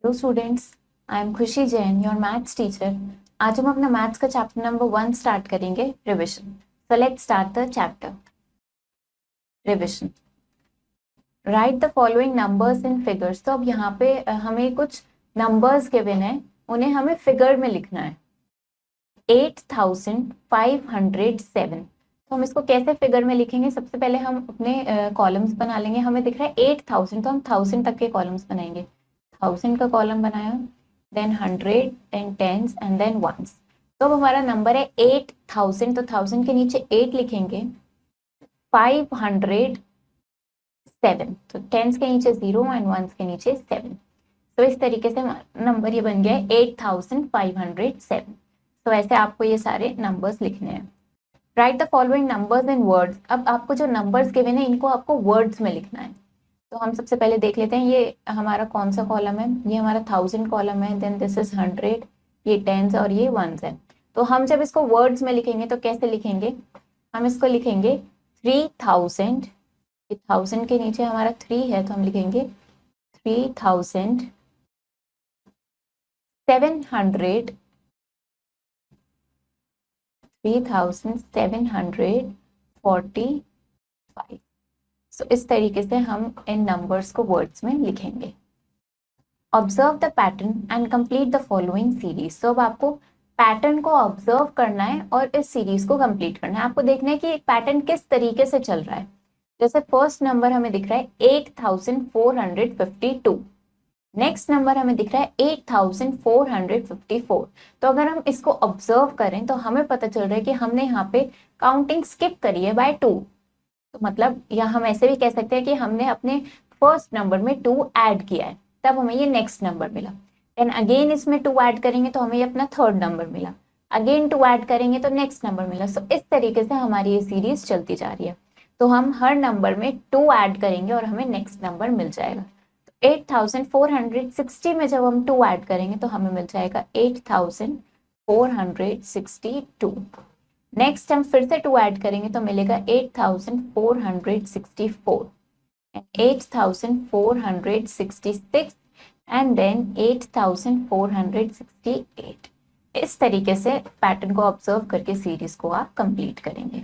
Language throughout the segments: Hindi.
हेलो स्टूडेंट्स, आई एम खुशी जैन, योर मैथ्स टीचर। आज हम अपना मैथ्स का चैप्टर नंबर 1 स्टार्ट करेंगे, revision. So let's start the chapter. Revision. Right the following numbers in figures. तो अब यहाँ पे हमें कुछ नंबर्स गिवन है, उन्हें हमें फिगर में लिखना है। 8507। तो हम इसको कैसे फिगर में लिखेंगे? सबसे पहले हम अपने कॉलम्स बना लेंगे। हमें दिख रहा है 8000, तो हम 1000 तक के कॉलम्स बनाएंगे। 1000 का कॉलम बनाया, then 100, then tens and then ones. तो अब हमारा नंबर है 8000, तो 1000 के नीचे 8 लिखेंगे। 507, तो टेंस के नीचे 0 एंड वंस के नीचे 7। तो इस तरीके से नंबर ये बन गया है 8507। तो ऐसे आपको ये सारे नंबर्स लिखने हैं। Right the following numbers in words. अब आपको जो नंबर्स गिवन है इनको आपको वर्ड्स में लिखना है। तो हम सबसे पहले देख लेते हैं ये हमारा कौन सा कॉलम है। ये हमारा 1000 कॉलम है, देन दिस इज 100, ये टेंस और ये वंस है। तो हम जब इसको वर्ड्स में लिखेंगे तो कैसे लिखेंगे? हम इसको लिखेंगे 3000। 1000 के नीचे हमारा 3 है, तो हम लिखेंगे 3745। सो इस तरीके से हम इन नंबर्स को वर्ड्स में लिखेंगे। Observe the pattern and complete the following series. तो अब आपको पैटर्न को ऑब्जर्व करना है और इस सीरीज को कंप्लीट करना है। आपको देखना है कि पैटर्न किस तरीके से चल रहा है। जैसे फर्स्ट नंबर हमें दिख रहा है 8452, नेक्स्ट नंबर हमें दिख रहा है 8454। तो अगर हम इसको ऑब्जर्व करें तो हमें पता चल रहा है कि हमने यहाँ पे काउंटिंग स्किप करी है बाय 2। तो मतलब या हम ऐसे भी कह सकते हैं कि हमने अपने फर्स्ट नंबर में 2 ऐड किया है, तब हमें ये नेक्स्ट नंबर मिला। देन अगेन इसमें 2 ऐड करेंगे तो हमें ये अपना थर्ड नंबर मिला। अगेन 2 ऐड करेंगे तो नेक्स्ट नंबर मिला। सो इस तरीके से हमारी ये सीरीज चलती जा रही है। तो हम हर नंबर में 2 ऐड करेंगे और हमें नेक्स्ट नंबर मिल जाएगा। तो 8460 में जब हम 2 ऐड करेंगे तो हमें मिल जाएगा 8462। नेक्स्ट हम फिर से 2 ऐड करेंगे तो मिलेगा 8464 and 8466 एंड देन 8468। इस तरीके से पैटर्न को ऑब्जर्व करके सीरीज को आप कंप्लीट करेंगे।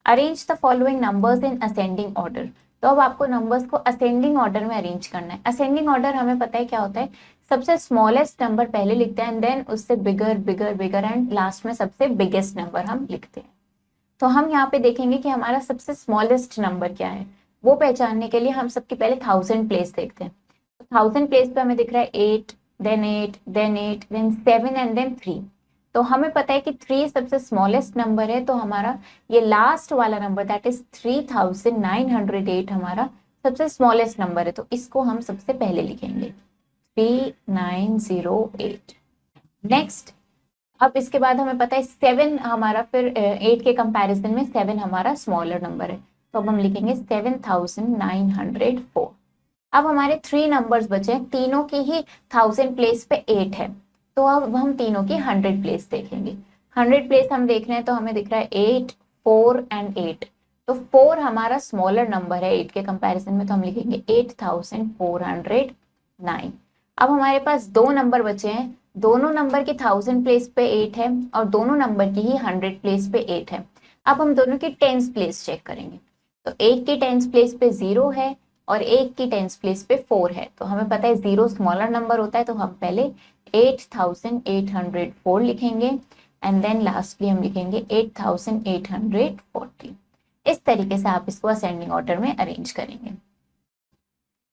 Arrange the following numbers in ascending order. तो अब आपको नंबर्स को असेंडिंग ऑर्डर में अरेंज करना है। असेंडिंग ऑर्डर हमें पता है क्या होता है, सबसे स्मॉलेस्ट नंबर पहले लिखते हैं एंड देन उससे बिगर बिगर बिगर एंड लास्ट में सबसे बिगेस्ट नंबर हम लिखते हैं। तो हम यहाँ पे देखेंगे कि हमारा सबसे स्मॉलेस्ट नंबर क्या है। वो पहचानने के लिए हम सबके पहले 1000 प्लेस देखते हैं। तो 1000 प्लेस पे हमें दिख रहा है 8, then 8, then 8, then 7 and then 3। तो हमें पता है कि 3 सबसे स्मॉलेस्ट नंबर है, तो हमारा ये लास्ट वाला नंबर दैट इज 3908 हमारा सबसे स्मॉलेस्ट नंबर है। तो इसको हम सबसे पहले लिखेंगे 3908। नेक्स्ट, अब इसके बाद हमें पता है 7 हमारा फिर 8 के कंपैरिजन में 7 हमारा स्मॉलर नंबर है, तो अब हम लिखेंगे 7904। अब हमारे 3 नंबर्स बचे हैं, तीनों की ही 1000 प्लेस पे 8 है। तो अब हम तीनों की 100 प्लेस देखेंगे। 100 प्लेस हम देख रहे हैं तो हमें दिख रहा है 8, 4 एंड 8। तो 4 हमारा स्मॉलर नंबर है 8 के कंपैरिजन में, तो हम लिखेंगे 8409। अब हमारे पास 2 नंबर बचे हैं, दोनों नंबर की 1000 प्लेस पे 8 है और दोनों नंबर की ही 100 प्लेस पे 8 है। अब हम दोनों की टेंस प्लेस चेक करेंगे। तो एक की टेंस प्लेस पे 0 है और एक की टेंस प्लेस पे 4 है। तो हमें पता है 0 स्मॉलर नंबर होता है, तो हम पहले 8804 लिखेंगे एंड देन लास्टली हम लिखेंगे 8840। इस तरीके से आप इसको असेंडिंग ऑर्डर में अरेंज करेंगे।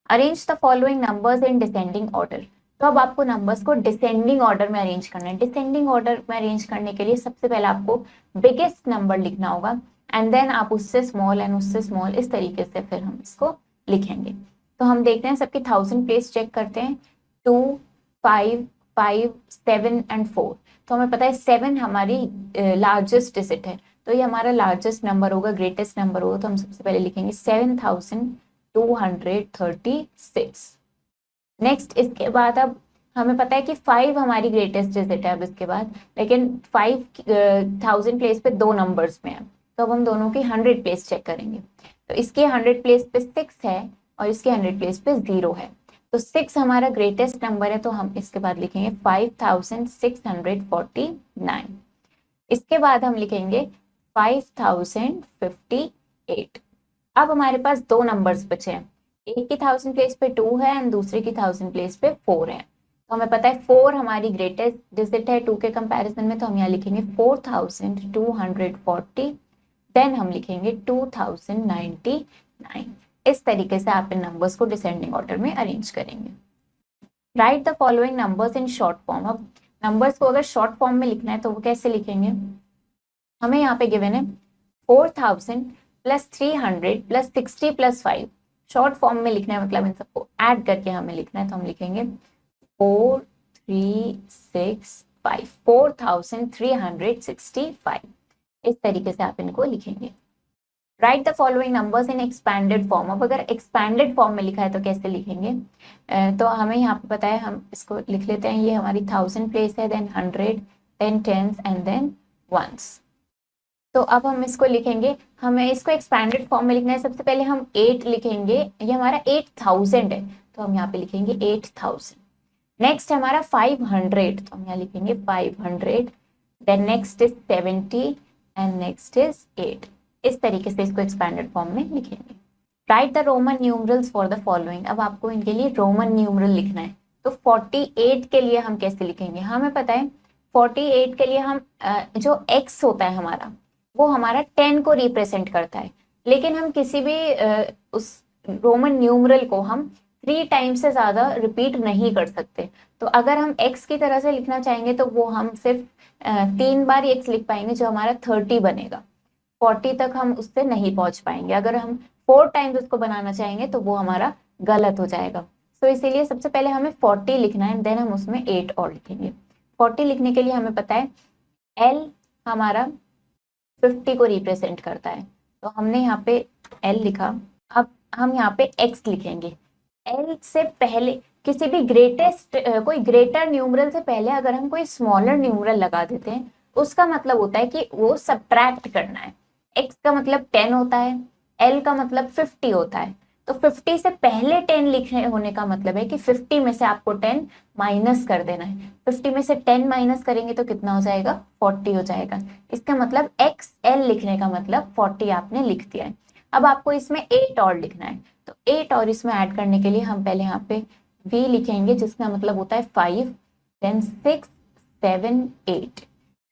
Arrange the following numbers in descending order. तो अब आपको नंबर्स को डिसेंडिंग ऑर्डर में अरेंज करना है। डिसेंडिंग ऑर्डर में अरेंज करने के लिए सबसे पहले आपको बिगेस्ट नंबर लिखना होगा एंड देन आप उससे स्मॉल एंड उससे स्मॉल, इस तरीके से फिर हम इसको लिखेंगे। तो हम देखते हैं सबके 1000 प्लेस चेक करते हैं, 2, 5, 5, 7 एंड 4। तो हमें पता है 7 हमारी लार्जेस्ट डिजिट है, तो ये हमारा लार्जेस्ट नंबर होगा, ग्रेटेस्ट नंबर होगा। तो हम सबसे पहले लिखेंगे 7236। नेक्स्ट, इसके बाद अब हमें पता है कि 5 हमारी ग्रेटेस्ट डिजिट है अब इसके बाद, लेकिन 5000 प्लेस पे 2 नंबर्स में है, तो अब हम दोनों की 100 प्लेस चेक करेंगे। तो इसके 100 प्लेस पे 6 है और इसके 100 प्लेस पे 0 है। तो 6 हमारा ग्रेटेस्ट नंबर है, तो हम इसके बाद लिखेंगे 5649। इसके बाद हम लिखेंगे 5058। अब हमारे पास दो नंबर्स बचे हैं, एक की 1000 प्लेस पे 2 है एंड दूसरे की 1000 प्लेस पे 4 है। तो हमें पता है 4 हमारी ग्रेटेस्ट डिजिट है 2 के कंपैरिजन में, तो हम यहाँ लिखेंगे 4240। देन हम लिखेंगे 2099। इस तरीके से आप इन नंबर्स को डिसेंडिंग ऑर्डर में अरेंज करेंगे। Right the following numbers in short form. अब नंबर्स को अगर शॉर्ट फॉर्म में लिखना है तो वो कैसे लिखेंगे, हमें यहाँ पे गिवन है 4000 plus 300 plus 60 plus 5। Short form में लिखना है, मतलब इन सबको ऐड करके हमें लिखना है, तो हम लिखेंगे 4365, 4365। इस तरीके से आप इनको लिखेंगे। Write the following numbers in expanded form. अब अगर एक्सपैंडेड फॉर्म में लिखा है तो कैसे लिखेंगे, तो हमें यहाँ पे पता है, हम इसको लिख लेते हैं, ये हमारी 1000 प्लेस है, then 100, then tens and then ones. तो अब हम इसको लिखेंगे, हमें इसको एक्सपैंडेड फॉर्म में लिखना है। सबसे पहले हम 8 लिखेंगे, ये हमारा 8000 है, तो हम यहाँ पे लिखेंगे 8000। नेक्स्ट हमारा 500, तो हम यहाँ लिखेंगे 500। Then next is 70 and next is 8। इस तरीके से इसको एक्सपैंडेड फॉर्म में लिखेंगे। Write the Roman numerals for the following. अब आपको इनके लिए रोमन न्यूमरल लिखना है, तो 48 के लिए हम कैसे लिखेंगे, हमें पता है 48 के लिए हम जो x होता है हमारा, वो हमारा 10 को रिप्रेजेंट करता है, लेकिन हम किसी भी उस रोमन न्यूमरल को हम 3 टाइम्स से ज्यादा रिपीट नहीं कर सकते। तो अगर हम x की तरह से लिखना चाहेंगे तो वो हम सिर्फ 3 बार x लिख पाएंगे, जो हमारा 30 बनेगा। 40 तक हम उससे नहीं पहुंच पाएंगे। अगर हम 4 टाइम्स उसको बनाना चाहेंगे तो वो हमारा गलत हो जाएगा। तो इसीलिए सबसे पहले हमें 40 लिखना है, देन हम उसमें 8 और लिखेंगे। 40 लिखने के लिए हमें पता है L हमारा 50 को रिप्रेजेंट करता है, तो हमने यहाँ पे L लिखा। अब हम यहाँ पे X लिखेंगे। L से पहले किसी भी कोई ग्रेटर न्यूमरल से पहले अगर हम कोई स्मॉलर न्यूमरल लगा देते हैं, उसका मतलब होता है कि वो सब्ट्रैक्ट करना है। X का मतलब 10 होता है, L का मतलब 50 होता है। तो 50 से पहले 10 लिखने होने का मतलब है कि 50 में से आपको 10 माइनस कर देना है। 50 में से 10 माइनस करेंगे तो कितना हो जाएगा, 40 हो जाएगा। इसका मतलब XL लिखने का मतलब 40 आपने लिख दिया है। अब आपको इसमें 8 और लिखना है, तो 8 और इसमें ऐड करने के लिए हम पहले यहाँ पे V लिखेंगे, जिसका मतलब होता है 5, देन 6, 7, 8।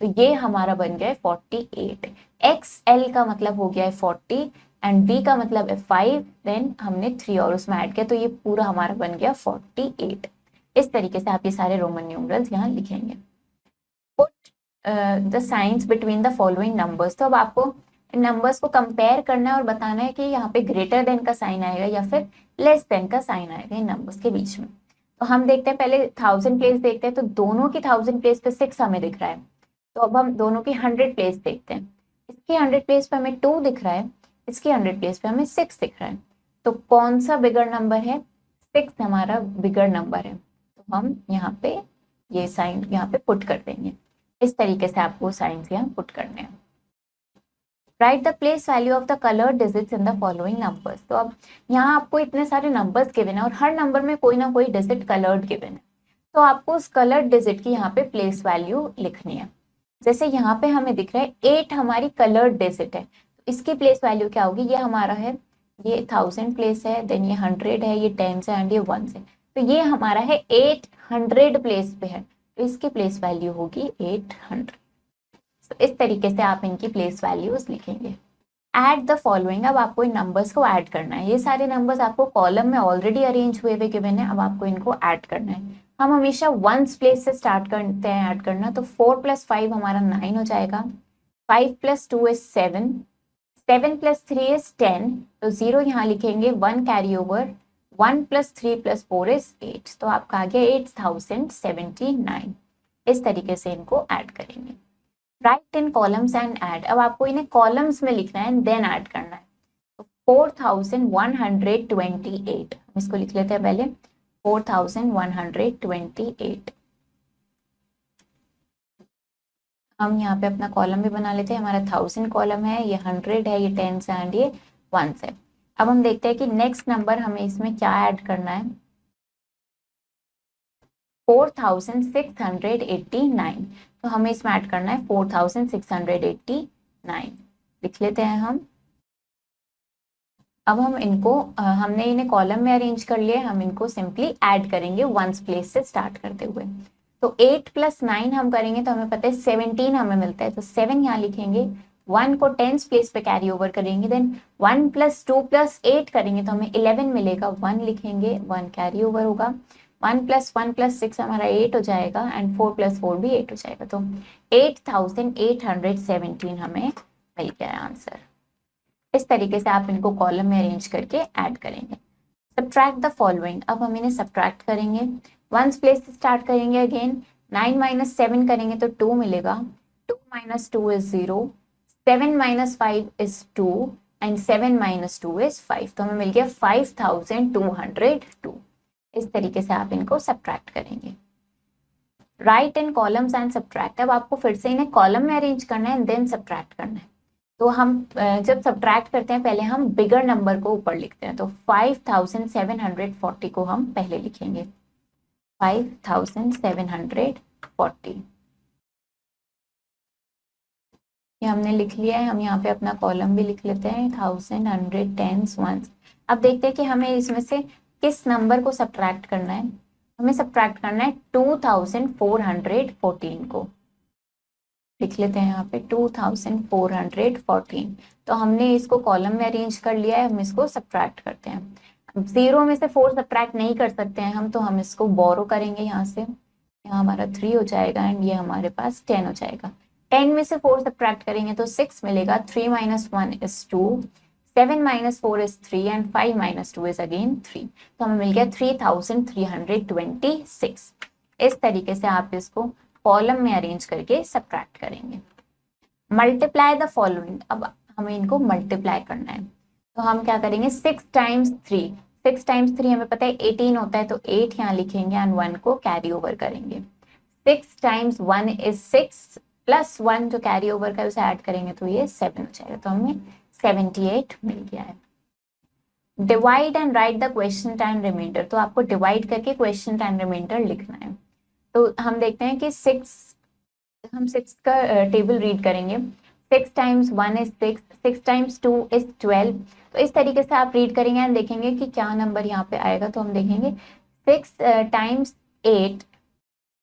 तो ये हमारा बन गया है 48। XL का मतलब हो गया है 40 एंड V का मतलब है 5, देन हमने 3 और उसमें ऐड किया, तो ये पूरा हमारा बन गया 48। इस तरीके से आप ये सारे रोमन न्यूमरल्स यहाँ लिखेंगे। Put the science between the following numbers. तो अब आपको नंबर्स को कंपेयर करना है और बताना है कि यहाँ पे ग्रेटर देन का साइन आएगा या फिर लेस देन का साइन आएगा इन नंबर्स के बीच में। तो हम देखते हैं, पहले 1000 प्लेस देखते हैं, तो दोनों की 1000 प्लेस पे 6 हमें दिख रहा है। तो अब हम दोनों की 100 प्लेस देखते हैं। इसकी 100 प्लेस पे हमें 2 दिख रहा है, इसकी 100 प्लेस पे हमें 6 दिख रहा है। तो कौन सा बिगर नंबर है, 6 हमारा बिगर नंबर है। तो हम यहाँ पे ये साइन यहाँ पे पुट कर देंगे। इस तरीके से आपको साइंस यहाँ पुट करने हैं। Right the place value of the colour digits in the following numbers. तो अब यहाँ आपको इतने सारे नंबर्स गिवन है और हर नंबर में कोई ना कोई डिजिट कलर्ड गिवन है, तो आपको उस कलर्ड डिजिट की यहाँ पे प्लेस वैल्यू लिखनी है। जैसे यहाँ पे हमें दिख रहा है 8 हमारी कलर्ड डिजिट है, तो इसकी प्लेस वैल्यू क्या होगी, ये हमारा है, ये 1000 प्लेस है, देन ये 100 है, ये 10 है एंड ये 1 है। तो ये हमारा है 800 प्लेस पे है, तो इसकी प्लेस वैल्यू होगी 800। तो इस तरीके से आप इनकी प्लेस वैल्यूज लिखेंगे। Add the following. अब आपको इन नंबर्स को ऐड करना है। ये सारे नंबर्स आपको कॉलम में ऑलरेडी अरेंज हुए गिवन है, अब आपको इनको ऐड करना है। हम हमेशा वंस प्लेस से स्टार्ट करते हैं ऐड करना, तो 4 + 5 हमारा 9 हो जाएगा, 5 + 2 इज 7, 7 + 3 इज 10, तो 0 यहाँ लिखेंगे, 1 कैरी ओवर, 1 + 3 + 4 इज 8, तो आपका आ गया 8079। इस तरीके से इनको ऐड करेंगे। Right in columns and add. अब आपको इन्हें कॉलम्स में लिखना है देन ऐड करना है। तो 4128, हम इसको लिख लेते हैं पहले, 4128। हम यहाँ पे अपना कॉलम भी बना लेते हैं। हमारा 1000 कॉलम है, ये 100 है, ये 10 है एंड ये 1 है। अब हम देखते हैं कि नेक्स्ट नंबर हमें इसमें क्या ऐड करना है। 4689, तो हमें इसमें ऐड करना है 4689, लिख लेते हैं हम। अब हम इनको हमने इन्हें कॉलम में अरेंज कर लिया, हम इनको सिंपली ऐड करेंगे वंस प्लेस से स्टार्ट करते हुए। तो 8 + 9 हम करेंगे तो हमें पता है 17 हमें मिलता है, तो 7 यहाँ लिखेंगे। 1 को 10th प्लेस पे कैरी ओवर करेंगे, देन 1 + 2 + 8 करेंगे तो हमें 11 मिलेगा, 1 लिखेंगे, 1 कैरी ओवर होगा। 1 + 1 + 6 हमारा 8 हो जाएगा, एंड 4 + 4 भी 8 हो जाएगा, तो 8817 हमें मिल गया आंसर। इस तरीके से आप इनको कॉलम में अरेंज करके ऐड करेंगे। सब्ट्रैक्ट द फॉलोइंग, अब हम इन्हें सब्ट्रैक्ट करेंगे, वंस प्लेस से स्टार्ट करेंगे अगेन। 9 - 7 करेंगे तो 2 मिलेगा, 2 - 2 इज 0, 7 - 5 इज 2, एंड 7 - 2 इज 5, तो हमें मिल गया 5202। इस तरीके से आप इनको सब्ट्रैक्ट करेंगे। Right in columns and subtract, अब आपको फिर से इन्हें कॉलम में अरेंज करना है, देन सब्ट्रैक्ट करना है। तो हम जब सब्ट्रैक्ट करते हैं पहले हम बिगर नंबर को ऊपर लिखते हैं, तो 5740 को हम पहले लिखेंगे, 5740, ये हमने लिख लिया है। हम यहाँ पे अपना कॉलम भी लिख लेते हैं, 1000, 100, 10s, 1s। अब देखते हैं कि हमें इसमें से किस नंबर को सब्ट्रैक्ट करना है। हमें सब्ट्रैक्ट करना है 2414 को, लिख लेते हैं यहाँ पे 2414। तो हमने इसको कॉलम में अरेंज कर लिया है, हम इसको सब्ट्रैक्ट करते हैं। अब 0 में से 4 सब्ट्रैक्ट नहीं कर सकते हैं हम, तो हम इसको बोरो करेंगे यहाँ से, यहाँ हमारा 3 हो जाएगा, एंड ये हमारे पास 10 हो जाएगा। 10 में से 4 सब्ट्रैक्ट करेंगे तो 6 मिलेगा, 3 - 1 is 2, 7 - 4 is 3, and 5 - 2 is again 3, तो हमें मिल गया 3326। इस तरीके से आप इसको कॉलम में अरेंज करके सब्ट्रैक्ट करेंगे। मल्टीप्लाई द फॉलोइंग, अब हमें इनको मल्टीप्लाई करना है, तो हम क्या करेंगे, 6 × 3, 6 × 3 हमें पता है 18 होता है, तो 8 यहाँ लिखेंगे, एंड 1 को कैरी ओवर करेंगे। 6 × 1 इज 6, + 1 जो कैरी ओवर का उसे ऐड करेंगे तो ये 7 हो जाएगा, तो हमें 78 मिल गया है। Divide and write the question and remainder, तो आपको डिवाइड करके क्वेश्चन एंड रिमाइंडर लिखना है। तो हम देखते हैं कि 6 का टेबल रीड करेंगे। 6 × 1 इज 6, 6 × 2 इज 12, तो इस तरीके से आप रीड करेंगे एंड देखेंगे कि क्या नंबर यहाँ पे आएगा। तो हम देखेंगे 6 × 8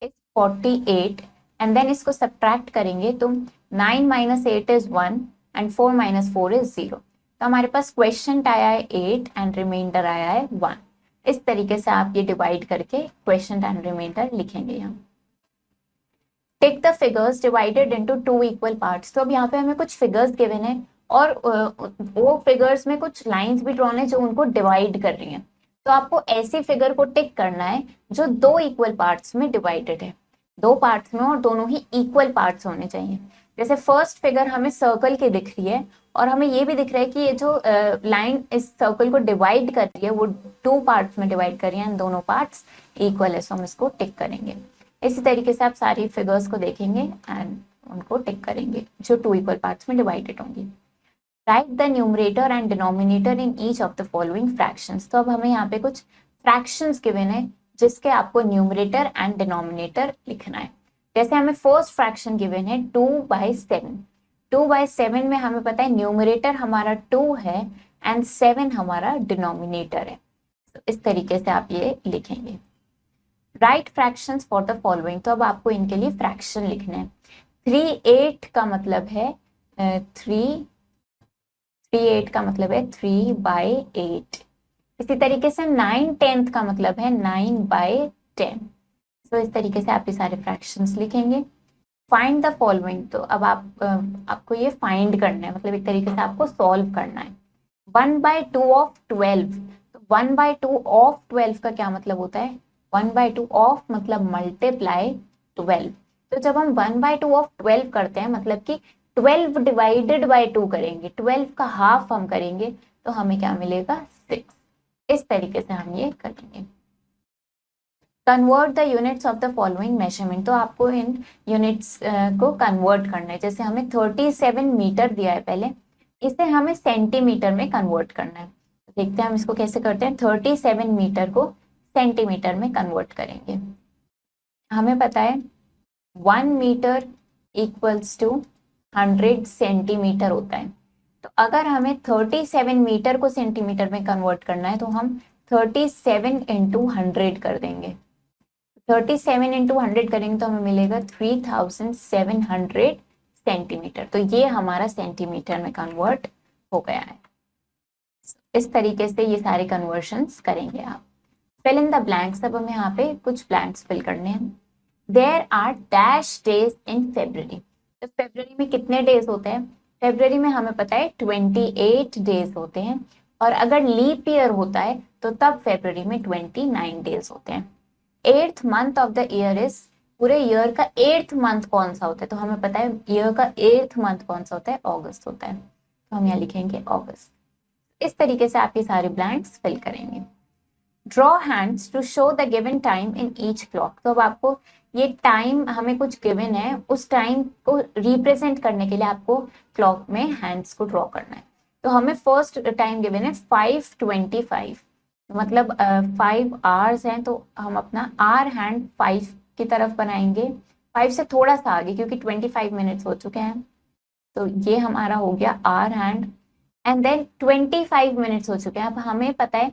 इज 48, एंड देन इसको सब्ट्रैक्ट करेंगे तो 9 - 8 इज 1, एंड 4 - 4 इज 0, तो हमारे पास क्वेश्चन आया है 8 एंड रिमाइंडर आया है 1। इस तरीके से आप ये डिवाइड करके क्वेश्चन एंड रिमाइंडर लिखेंगे यहाँ। Take the figures divided into 2 equal parts, तो अब यहाँ पे हमें कुछ फिगर्स गिवन है, और वो फिगर्स में कुछ लाइंस भी ड्रॉन है जो उनको डिवाइड कर रही हैं। तो आपको ऐसी फिगर को टिक करना है जो 2 इक्वल पार्ट्स में डिवाइडेड है, 2 पार्ट्स में, और दोनों ही इक्वल पार्ट्स होने चाहिए। जैसे फर्स्ट फिगर हमें सर्कल की दिख रही है, और हमें ये भी दिख रहा है कि ये जो लाइन इस सर्कल को डिवाइड कर रही है वो 2 पार्ट्स में डिवाइड कर रही है, दोनों पार्ट्स इक्वल है, सो हम इसको टिक करेंगे। इसी तरीके से आप सारी फिगर्स को देखेंगे एंड उनको टिक करेंगे जो 2 इक्वल पार्ट्स में डिवाइडेड होंगी। Right the numerator and denominator in each of the following fractions, तो अब हमें यहाँ पे कुछ फ्रैक्शंस गिवन है जिसके आपको न्यूमरेटर एंड डिनोमिनेटर लिखना है। जैसे हमें फर्स्ट फ्रैक्शन गिवन है 2/7, 2/7 में हमें पता है न्यूमरेटर हमारा 2 है एंड 7 हमारा डिनोमिनेटर है, तो इस तरीके से आप ये लिखेंगे। Right fractions for the following, तो अब आपको इनके लिए फ्रैक्शन लिखने हैं। 3/8 का मतलब है 3/8 का मतलब है 3/8। इसी तरीके से 9/10 का मतलब है 9/10। तो इस तरीके से आप ये सारे फ्रैक्शंस लिखेंगे। फाइंड द फॉलोइंग, तो अब आपको ये फाइंड करना है, मतलब एक तरीके से आपको सॉल्व करना है। 1/2 ऑफ 12, तो 1/2 ऑफ 12 का क्या मतलब होता है, 1/2 ऑफ मतलब मल्टीप्लाई 12। तो जब हम 1/2 ऑफ 12 करते हैं मतलब कि 12 डिवाइडेड बाय 2 करेंगे, 12 का हाफ हम करेंगे, तो हमें क्या मिलेगा 6। इस तरीके से हम ये करेंगे। Convert the units of the following measurement, तो आपको इन यूनिट्स को कन्वर्ट करना है। जैसे हमें 37 मीटर दिया है पहले, इसे हमें सेंटीमीटर में कन्वर्ट करना है। देखते हैं हम इसको कैसे करते हैं। 37 मीटर को सेंटीमीटर में कन्वर्ट करेंगे। हमें पता है 1 मीटर इक्वल्स टू 100 सेंटीमीटर होता है। तो अगर हमें 37 मीटर को सेंटीमीटर में कन्वर्ट करना है तो हम 37 इंटू 100 कर देंगे। 37 इंटू 100 करेंगे तो हमें मिलेगा 3700 सेंटीमीटर। तो ये हमारा सेंटीमीटर में कन्वर्ट हो गया है। इस तरीके से ये सारे कन्वर्शंस करेंगे आप। Fill in the blanks. अब हमें यहाँ पे कुछ ब्लैंक्स फिल करने हैं। There are dash days in February. तो फेब्रवरी में कितने डेज होते हैं? फेब्रवरी में हमें पता है 28 डेज होते हैं, और अगर लीप ईयर होता है तो तब फेब्रवरी में 29 डेज होते हैं। 8th month of the year is, पूरे ईयर का 8th मंथ कौन सा होता है? तो हमें पता है ईयर का 8th मंथ कौन सा होता है? अगस्त होता है। तो हम यहाँ लिखेंगे अगस्त। इस तरीके से आप ये सारे ब्लैंक्स फिल करेंगे। Draw hands to show the given time in each clock. तो अब आपको ये टाइम हमें कुछ गिवन है, उस टाइम को रिप्रेजेंट करने के लिए आपको क्लॉक में हैंड्स को ड्रॉ करना है। तो हमें फर्स्ट टाइम गिवन है 5:25, मतलब 5 आवर्स हैं, तो हम अपना आर हैंड 5 की तरफ बनाएंगे, 5 से थोड़ा सा आगे, क्योंकि 25 मिनट्स हो चुके हैं। तो ये हमारा हो गया hour hand. And then 25 minutes हो चुके हैं। अब हमें पता है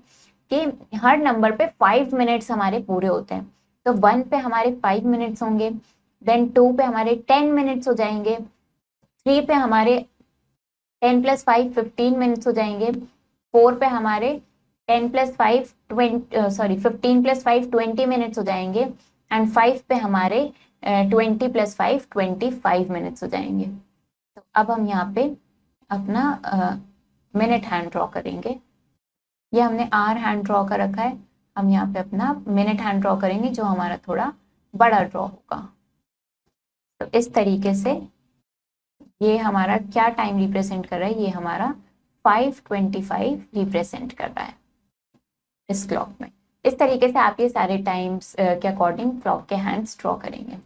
कि हर नंबर पे 5 मिनट्स हमारे पूरे होते हैं। तो 1 पे हमारे 5 मिनट्स होंगे, देन 2 पे हमारे 10 मिनट्स हो जाएंगे, 3 पे हमारे 10 + 5 15 मिनट्स हो जाएंगे, 4 पे हमारे 10 + 5 15 + 5 20 मिनट्स हो जाएंगे, एंड 5 पे हमारे 20 + 5 25 मिनट्स हो जाएंगे। तो अब हम यहाँ पे अपना मिनट हैंड ड्रॉ करेंगे। ये हमने आर हैंड ड्रॉ कर रखा है, हम यहाँ पे अपना मिनट हैंड ड्रॉ करेंगे जो हमारा थोड़ा बड़ा ड्रॉ होगा। तो इस तरीके से ये हमारा क्या टाइम रिप्रेजेंट कर रहा है? ये हमारा 5:25 रिप्रेजेंट कर रहा है इस क्लॉक में। इस तरीके से आप ये सारे टाइम्स के अकॉर्डिंग क्लॉक के हैंड्स ड्रॉ करेंगे।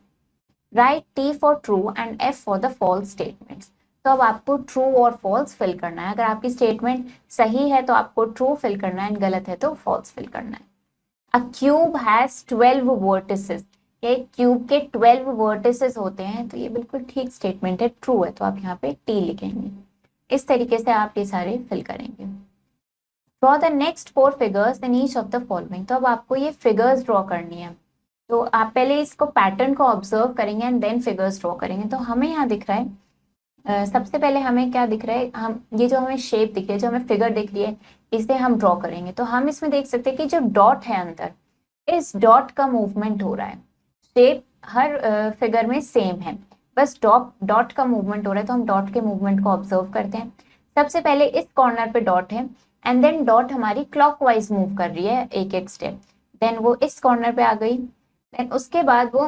Write T for true and F for the false statements. तो अब आपको ट्रू और फॉल्स फिल करना है। अगर आपकी स्टेटमेंट सही है तो आपको ट्रू फिल करना है, गलत है तो फॉल्स फिल करना है। अ क्यूब हैज 12 वर्टिसेस। ये क्यूब के 12 वर्टिसेस होते हैं, तो ये बिल्कुल ठीक स्टेटमेंट है, ट्रू है, तो आप यहाँ पे T लिखेंगे। इस तरीके से आप ये सारे फिल करेंगे। Draw the next 4 figures in each of the following. तो अब आपको ये फिगर्स ड्रॉ करनी है। तो आप पहले इसको पैटर्न को ऑब्जर्व करेंगे एंड देन फिगर्स ड्रॉ करेंगे। तो हमें यहाँ दिख रहा है सबसे पहले हमें क्या दिख रहा है, हम ये जो हमें शेप दिख रही है, जो हमें फिगर दिख रही है, इसे हम ड्रॉ करेंगे। तो हम इसमें देख सकते हैं कि जो डॉट है अंदर, इस डॉट का मूवमेंट हो रहा है। शेप हर फिगर में सेम है, बस डॉट का मूवमेंट हो रहा है। तो हम डॉट के मूवमेंट को ऑब्जर्व करते हैं। सबसे पहले इस कॉर्नर पे डॉट है, एंड देन डॉट हमारी क्लॉकवाइज मूव कर रही है एक एक स्टेप। देन वो इस कॉर्नर पे आ गई, देन उसके बाद वो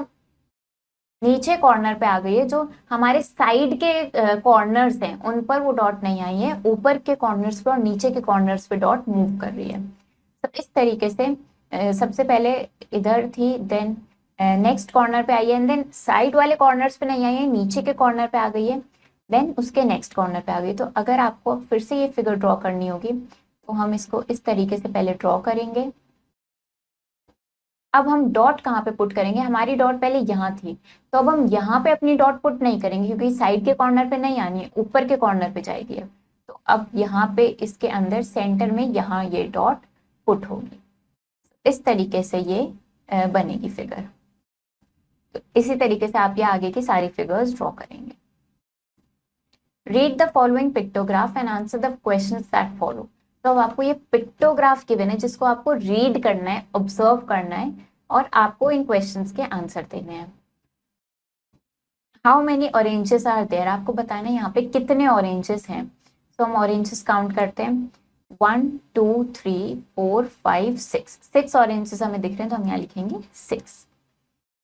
नीचे कॉर्नर पे आ गई है। जो हमारे साइड के कॉर्नर्स हैं उन पर वो डॉट नहीं आई है, ऊपर के कॉर्नर्स पे और नीचे के कॉर्नर्स पे डॉट मूव कर रही है। तो इस तरीके से सबसे पहले इधर थी, देन नेक्स्ट कॉर्नर पे आई है, एंड देन साइड वाले कॉर्नर्स पे नहीं आई है, नीचे के कॉर्नर पे आ गई है, देन उसके नेक्स्ट कॉर्नर पे आ गई। तो अगर आपको फिर से ये फिगर ड्रॉ करनी होगी तो हम इसको इस तरीके से पहले ड्रॉ करेंगे। अब हम डॉट कहाँ पे पुट करेंगे? हमारी डॉट पहले यहाँ थी, तो अब हम यहाँ पे अपनी डॉट पुट नहीं करेंगे, क्योंकि साइड के कॉर्नर पे नहीं आनी है, ऊपर के कॉर्नर पे जाएगी। तो अब यहाँ पे इसके अंदर सेंटर में यहाँ ये डॉट पुट होगी। इस तरीके से ये बनेगी फिगर। तो इसी तरीके से आप ये आगे की सारी फिगर्स ड्रॉ करेंगे। Read the following pictograph and answer the questions that follow. तो अब आपको ये पिक्टोग्राफ गिवन है जिसको आपको रीड करना है, ऑब्जर्व करना है, और आपको इन क्वेश्चंस के आंसर देने हैं। How many oranges are there, आपको बताना है यहाँ पे कितने ऑरेंजेस हैं। तो हम ऑरेंजेस काउंट करते हैं, 1 2 3 4 5 6 ऑरेंजेस हमें दिख रहे हैं, तो हम यहाँ लिखेंगे 6।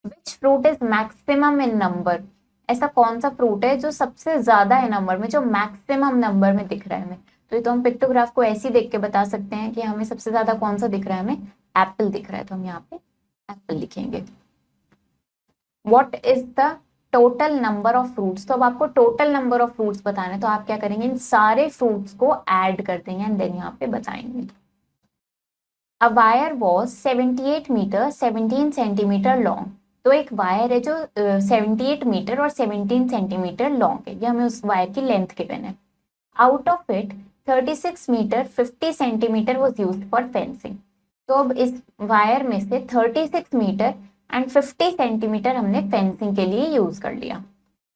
Which fruit is maximum in number, ऐसा कौन सा फ्रूट है जो सबसे ज्यादा है नंबर में, जो मैक्सिमम नंबर में दिख रहा है हमें। तो ये तो हम पिक्टोग्राफ को ऐसे ही देख के बता सकते हैं कि हमें सबसे ज्यादा कौन सा दिख रहा है, हमें एप्पल दिख रहा है, तो हम यहाँ पे एप्पल लिखेंगे। What is the total number of fruits, तो अब आपको टोटल नंबर ऑफ फ्रूट्स बताना है, तो आप क्या करेंगे, इन सारे फ्रूट्स को ऐड कर देंगे एंड देन यहाँ पे बताएंगे। A wire was 78 meter 17 centimeter long. तो एक वायर है जो 78 मीटर और 17 सेंटीमीटर लॉन्ग है, ये हमें उस वायर की लेंथ गिवन है। Out of it 36 metre 50 centimetre was use for fencing. तो अब इस वायर में से 36 मीटर एंड 50 सेंटीमीटर हमने फेंसिंग के लिए यूज कर लिया।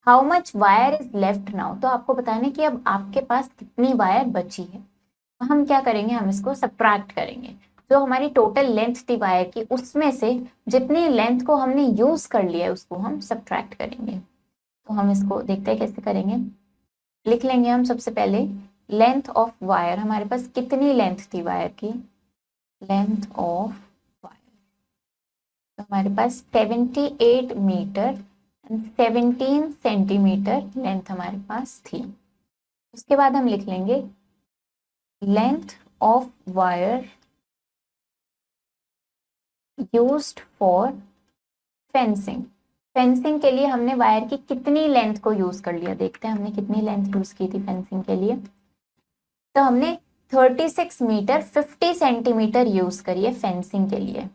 How much wire is left now, तो आपको बताना है कि अब आपके पास कितनी वायर बची है। हम क्या करेंगे, हम इसको सब्ट्रैक्ट करेंगे। जो हमारी टोटल लेंथ थी वायर की, उसमें से जितनी लेंथ को हमने यूज कर लिया है उसको हम सब्ट्रैक्ट करेंगे। तो हम इसको देखते हैं कैसे करेंगे। लिख लेंगे हम सबसे पहले लेंथ ऑफ वायर, हमारे पास कितनी लेंथ थी वायर की, लेंथ ऑफ वायर, तो हमारे पास 78 मीटर एंड 17 सेंटीमीटर लेंथ हमारे पास थी। उसके बाद हम लिख लेंगे length of wire used for fencing. Fencing के लिए हमने वायर की कितनी लेंथ को यूज कर लिया, देखते हैं हमने कितनी लेंथ यूज की थी फेंसिंग के लिए। तो हमने 36 मीटर 50 सेंटीमीटर यूज करी है फेंसिंग के लिए।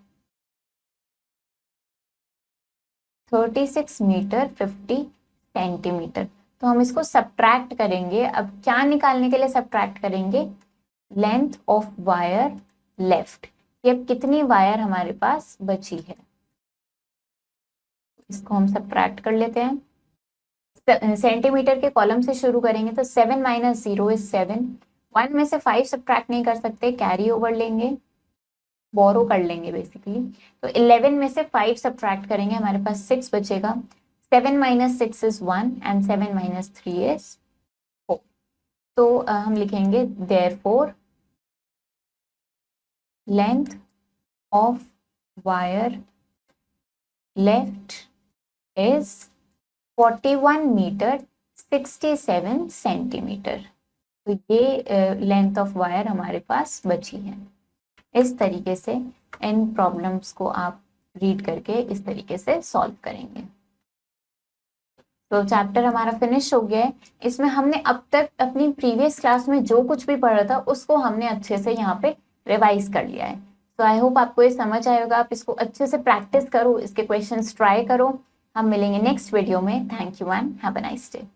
36 मीटर 50 सेंटीमीटर। तो हम इसको सब्ट्रैक्ट करेंगे। अब क्या निकालने के लिए सब्ट्रैक्ट करेंगे, लेंथ ऑफ वायर लेफ्ट, कि अब कितनी वायर हमारे पास बची है। इसको हम सब्ट्रैक्ट कर लेते हैं। सेंटीमीटर के कॉलम से शुरू करेंगे तो 7 माइनस 0 इज 7। 1 में से 5 सब्ट्रैक्ट नहीं कर सकते, कैरी ओवर लेंगे, बोरो कर लेंगे बेसिकली। तो 11 में से 5 सब्ट्रैक्ट करेंगे, हमारे पास 6 बचेगा। 7 minus 6 is 1 and 7 minus 3 is 4। तो हम लिखेंगे therefore length of wire left is 41 metre 67 centimetre. तो ये लेंथ ऑफ वायर हमारे पास बची है। इस तरीके से इन प्रॉब्लम्स को आप रीड करके इस तरीके से सॉल्व करेंगे। तो चैप्टर हमारा फिनिश हो गया है। इसमें हमने अब तक अपनी प्रीवियस क्लास में जो कुछ भी पढ़ा था उसको हमने अच्छे से यहाँ पे रिवाइज कर लिया है। तो आई होप आपको ये समझ आएगा। आप इसको अच्छे से प्रैक्टिस करो, इसके क्वेश्चंस ट्राई करो। हम मिलेंगे नेक्स्ट वीडियो में। Thank you and have a nice day.